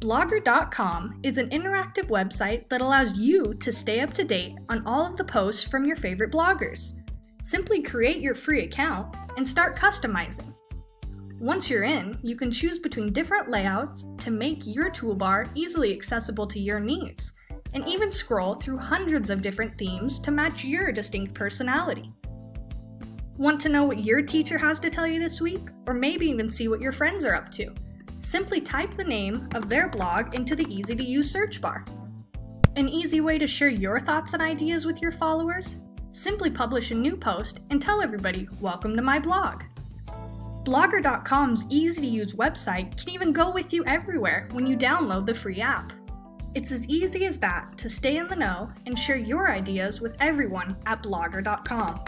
Blogger.com is an interactive website that allows you to stay up to date on all of the posts from your favorite bloggers. Simply create your free account and start customizing. Once you're in, you can choose between different layouts to make your toolbar easily accessible to your needs, and even scroll through hundreds of different themes to match your distinct personality. Want to know what your teacher has to tell you this week, or maybe even see what your friends are up to? Simply type the name of their blog into the easy-to-use search bar. An easy way to share your thoughts and ideas with your followers? Simply publish a new post and tell everybody, "Welcome to my blog." Blogger.com's easy-to-use website can even go with you everywhere when you download the free app. It's as easy as that to stay in the know and share your ideas with everyone at Blogger.com.